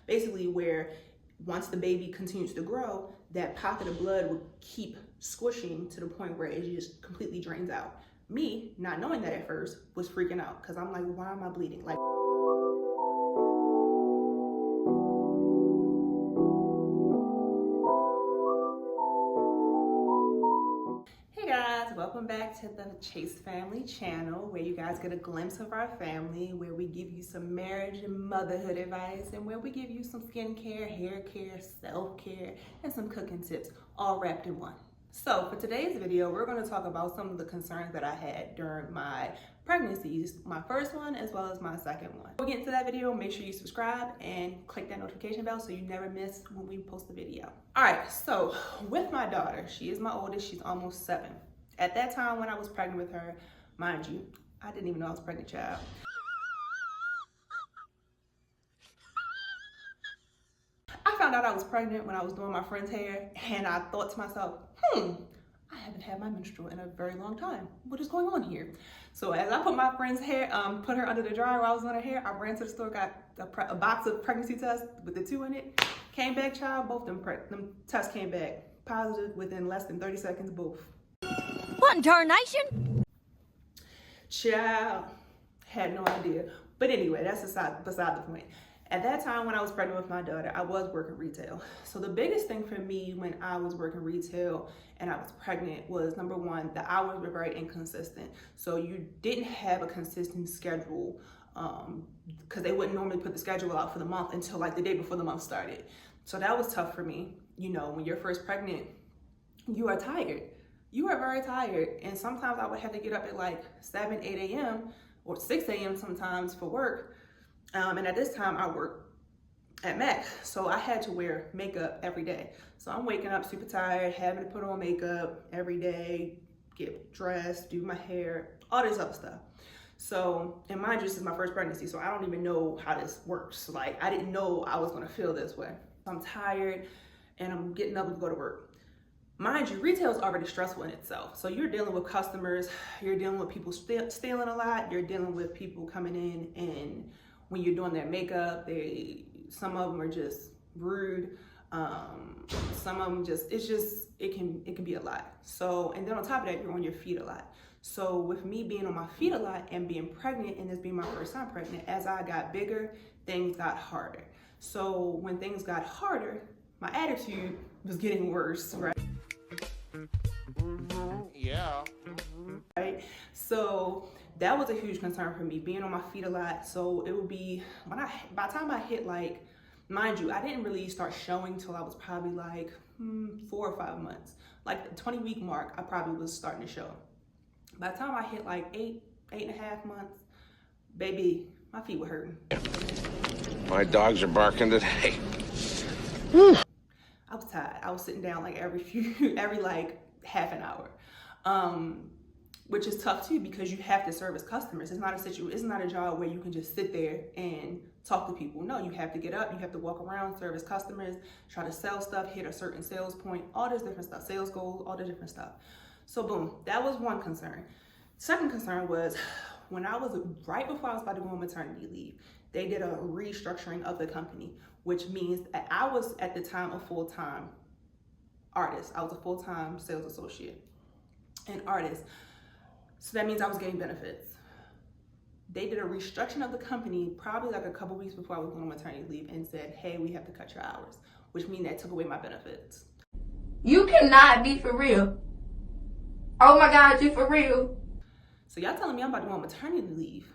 basically where once the baby continues to grow, that pocket of blood would keep squishing to the point where it just completely drains out. Me, not knowing that at first, was freaking out because I'm like, why am I bleeding? Like, hey guys, welcome back to the Chase Family channel, where you guys get a glimpse of our family, where we give you some marriage and motherhood advice, and where we give you some skincare, hair care, self-care, and some cooking tips, all wrapped in one. So for today's video, we're going to talk about some of the concerns that I had during my pregnancies, my first one as well as my second one. Before we get into that video, make sure you subscribe and click that notification bell so you never miss when we post a video. All right, so with my daughter, she is my oldest, she's almost 7. At that time when I was pregnant with her, mind you, I didn't even know I was pregnant, child. I found out I was pregnant when I was doing my friend's hair, and I thought to myself, I haven't had my menstrual in a very long time. What is going on here? So as I put my friend's hair, put her under the dryer while I was on her hair, I ran to the store, got a box of pregnancy tests with the 2 in it. Came back, child, both them tests came back positive within less than 30 seconds, both. What in tarnation? Child, had no idea. But anyway, that's beside the point. At that time when I was pregnant with my daughter, I was working retail. So the biggest thing for me when I was working retail and I was pregnant was, number one, the hours were very inconsistent. So you didn't have a consistent schedule because they wouldn't normally put the schedule out for the month until like the day before the month started. So that was tough for me. You know, when you're first pregnant, you are tired. You are very tired. And sometimes I would have to get up at like 7, 8 a.m. or 6 a.m. sometimes for work. And at this time I worked at Mac, so I had to wear makeup every day. So I'm waking up super tired, having to put on makeup every day, get dressed, do my hair, all this other stuff. So, and mind you, this is my first pregnancy, so I don't even know how this works. Like, I didn't know I was gonna feel this way. I'm tired and I'm getting up to go to work. Mind you, retail is already stressful in itself. So you're dealing with customers, you're dealing with people stealing a lot, you're dealing with people coming in and when you're doing their makeup, some of them are just rude. Some of them it can be a lot. So, and then on top of that, you're on your feet a lot. So with me being on my feet a lot and being pregnant and this being my first time pregnant, as I got bigger, things got harder. So when things got harder, my attitude was getting worse, right? Yeah. Right? So that was a huge concern for me, being on my feet a lot. So it would be, by the time I hit like, mind you, I didn't really start showing till I was probably like 4 or 5 months. Like the 20-week mark, I probably was starting to show. By the time I hit like 8.5 months, baby, my feet were hurting. My dogs are barking today. I was tired. I was sitting down like every like half an hour. Which is tough too because you have to service customers. It's not a job where you can just sit there and talk to people. No, you have to get up, you have to walk around, service customers, try to sell stuff, hit a certain sales point, all this different stuff, sales goals, all the different stuff. So boom, that was one concern. Second concern was when right before I was about to go on maternity leave, they did a restructuring of the company, which means that I was at the time a full-time artist. I was a full-time sales associate and artist. So that means I was getting benefits. They did a restructuring of the company probably like a couple weeks before I was going on maternity leave and said, hey, we have to cut your hours, which means that took away my benefits. You cannot be for real. Oh my God, you for real. So y'all telling me I'm about to go on maternity leave,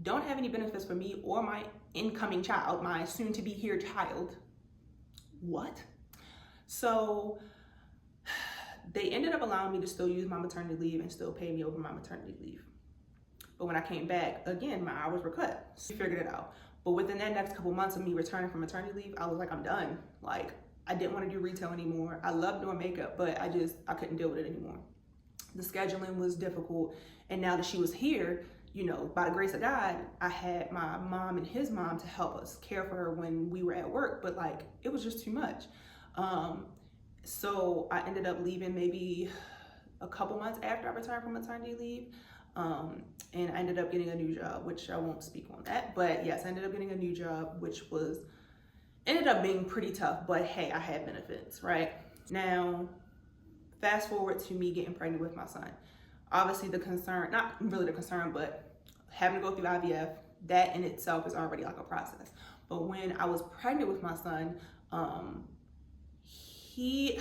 don't have any benefits for me or my incoming child, my soon to be here child. What? So they ended up allowing me to still use my maternity leave and still pay me over my maternity leave. But when I came back, again, my hours were cut. So we figured it out. But within that next couple months of me returning from maternity leave, I was like, I'm done. Like, I didn't want to do retail anymore. I loved doing makeup, but I couldn't deal with it anymore. The scheduling was difficult. And now that she was here, you know, by the grace of God, I had my mom and his mom to help us care for her when we were at work. But like, it was just too much. So I ended up leaving maybe a couple months after I returned from maternity leave. And I ended up getting a new job, which I won't speak on that. But yes, I ended up getting a new job, which was Ended up being pretty tough, but hey, I had benefits, right? Now, fast forward to me getting pregnant with my son. Obviously the concern, not really the concern, but having to go through IVF, that in itself is already like a process. But when I was pregnant with my son, he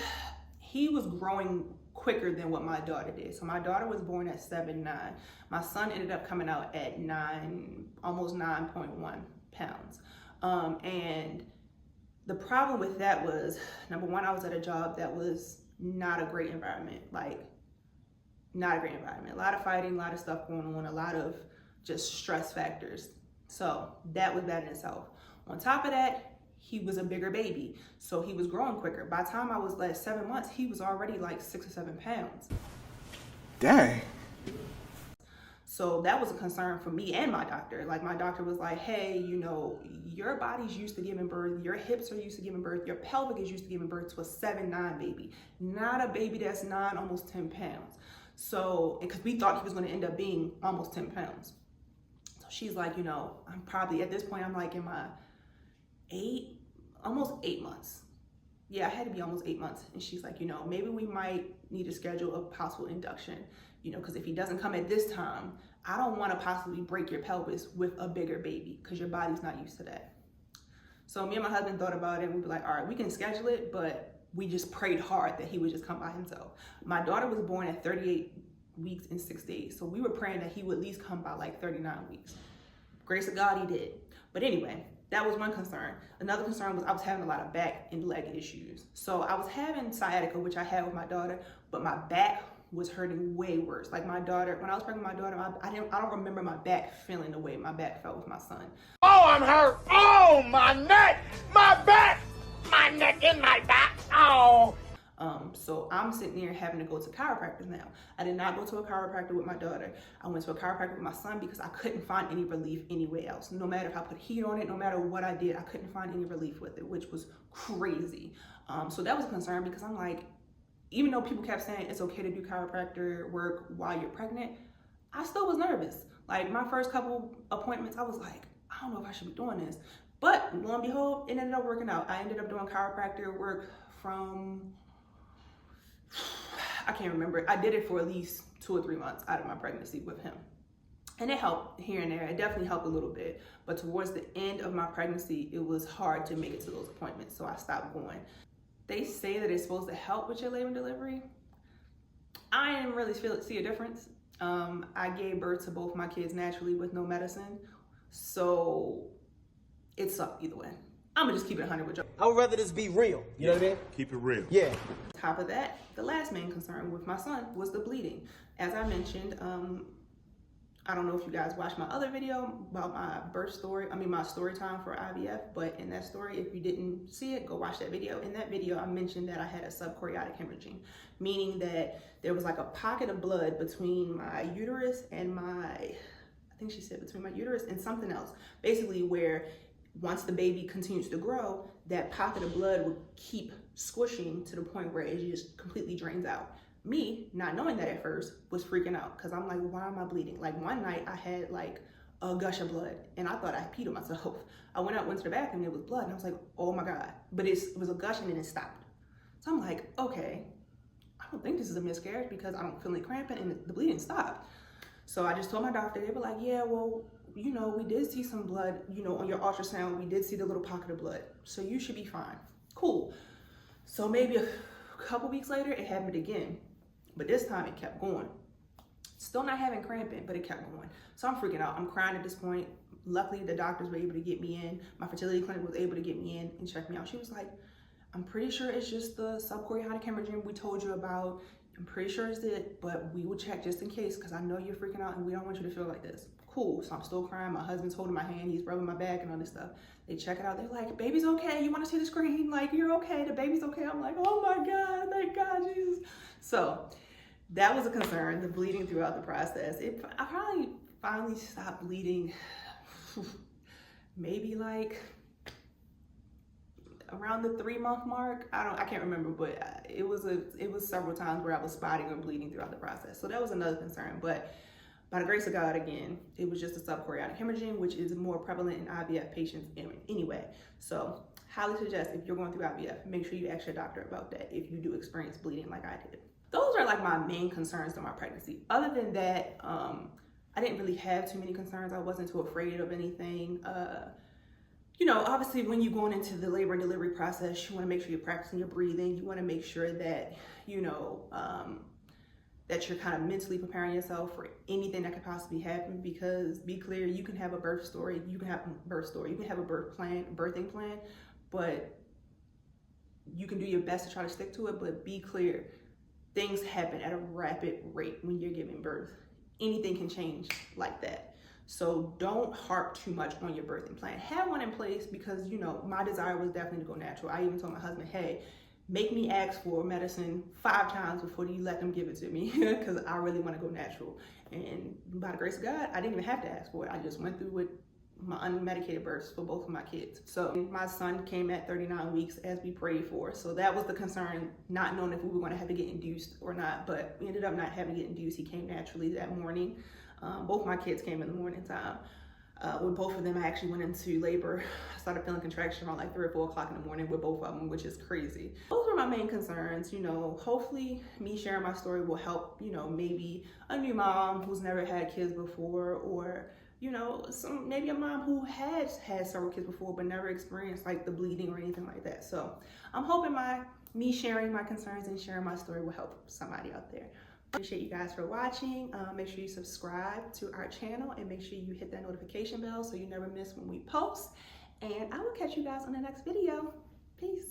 was growing quicker than what my daughter did. So my daughter was born at 7'9". My son ended up coming out at almost 9.1 pounds. And the problem with that was, number one, I was at a job that was not a great environment, like not a great environment. A lot of fighting, a lot of stuff going on, a lot of just stress factors. So that was bad in itself. On top of that, he was a bigger baby, so he was growing quicker. By the time I was like 7 months, he was already like 6 or 7 pounds. Dang. So that was a concern for me and my doctor. Like my doctor was like, hey, you know, your body's used to giving birth, your hips are used to giving birth, your pelvic is used to giving birth to a 7'9" baby, not a baby that's 9, almost 10 pounds. So, because we thought he was gonna end up being almost 10 pounds. So she's like, you know, I'm probably, at this point, I'm like in my almost 8 months. Yeah, I had to be almost 8 months. And she's like, you know, maybe we might need to schedule a possible induction, you know, because if he doesn't come at this time, I don't want to possibly break your pelvis with a bigger baby because your body's not used to that. So me and my husband thought about it and we were like, all right, we can schedule it, but we just prayed hard that he would just come by himself. My daughter was born at 38 weeks and 6 days. So we were praying that he would at least come by like 39 weeks. Grace of God, he did. But anyway, that was one concern. Another concern was I was having a lot of back and leg issues. So I was having sciatica, which I had with my daughter, but my back was hurting way worse. Like my daughter, when I was pregnant with my daughter, I don't remember my back feeling the way my back felt with my son. Oh, I'm hurt. Oh, my neck, my back, my neck and my back. Oh. So I'm sitting there having to go to chiropractors now. I did not go to a chiropractor with my daughter. I went to a chiropractor with my son because I couldn't find any relief anywhere else. No matter if I put heat on it, no matter what I did, I couldn't find any relief with it, which was crazy. So that was a concern because I'm like, even though people kept saying it's okay to do chiropractor work while you're pregnant, I still was nervous. Like my first couple appointments, I was like, I don't know if I should be doing this. But lo and behold, it ended up working out. I ended up doing chiropractor work from, I can't remember. I did it for at least 2 or 3 months out of my pregnancy with him. And it helped here and there. It definitely helped a little bit. But towards the end of my pregnancy, it was hard to make it to those appointments. So I stopped going. They say that it's supposed to help with your labor and delivery. I didn't really see a difference. I gave birth to both my kids naturally with no medicine. So it sucked either way. I'm gonna just keep it 100 with you. I would rather this be real. You know what I mean? Keep it real. Yeah. Top of that, the last main concern with my son was the bleeding. As I mentioned, I don't know if you guys watched my other video about my story time for IVF, but in that story, if you didn't see it, go watch that video. In that video, I mentioned that I had a subchorionic hemorrhaging, meaning that there was like a pocket of blood between my uterus and I think she said between my uterus and something else, basically where once the baby continues to grow, that pocket of blood would keep squishing to the point where it just completely drains out. Me, not knowing that at first, was freaking out because I'm like, why am I bleeding? Like one night I had like a gush of blood and I thought I peed on myself. I went to the bathroom and it was blood and I was like, oh my God. But it was a gush and then it stopped. So I'm like, okay, I don't think this is a miscarriage because I don't feel any cramping and the bleeding stopped. So I just told my doctor, they were like, yeah, well, you know, we did see some blood, you know, on your ultrasound, we did see the little pocket of blood. So you should be fine. Cool. So maybe a couple weeks later, it happened again. But this time it kept going. Still not having cramping, but it kept going. So I'm freaking out. I'm crying at this point. Luckily, the doctors were able to get me in. My fertility clinic was able to get me in and check me out. She was like, I'm pretty sure it's just the subchorionic hemorrhaging we told you about. I'm pretty sure it's it, but we will check just in case because I know you're freaking out and we don't want you to feel like this. Cool. So I'm still crying. My husband's holding my hand. He's rubbing my back and all this stuff. They check it out. They're like, baby's okay. You want to see the screen? Like, you're okay. The baby's okay. I'm like, oh my God. Thank God, Jesus. So that was a concern, the bleeding throughout the process. I probably finally stopped bleeding maybe like around the 3-month mark. I can't remember, but it was several times where I was spotting or bleeding throughout the process. So that was another concern. But by the grace of God, again, it was just a subchorionic hemorrhaging, which is more prevalent in IVF patients anyway. So highly suggest if you're going through IVF, make sure you ask your doctor about that if you do experience bleeding like I did. Those are like my main concerns during my pregnancy. Other than that, I didn't really have too many concerns. I wasn't too afraid of anything. You know, obviously when you're going into the labor and delivery process, you want to make sure you're practicing your breathing. You want to make sure that, you know, that you're kind of mentally preparing yourself for anything that could possibly happen, because be clear, you can have a birth story, you can have a birthing plan, but you can do your best to try to stick to it, but be clear, things happen at a rapid rate when you're giving birth. Anything can change like that. So don't harp too much on your birthing plan. Have one in place, because, you know, my desire was definitely to go natural. I even told my husband, hey, make me ask for medicine 5 times before you let them give it to me, because I really want to go natural. And by the grace of God, I didn't even have to ask for it. I just went through with my unmedicated births for both of my kids. So my son came at 39 weeks as we prayed for. So that was the concern, not knowing if we were going to have to get induced or not, but we ended up not having to get induced. He came naturally that morning. Both my kids came in the morning time. With both of them, I actually went into labor. I started feeling contraction around like 3 or 4 o'clock in the morning with both of them, which is crazy. Those were my main concerns. You know, hopefully me sharing my story will help, you know, maybe a new mom who's never had kids before, or, you know, maybe a mom who has had several kids before but never experienced like the bleeding or anything like that. So I'm hoping me sharing my concerns and sharing my story will help somebody out there. Appreciate you guys for watching. Make sure you subscribe to our channel and make sure you hit that notification bell so you never miss when we post. And I will catch you guys on the next video. Peace.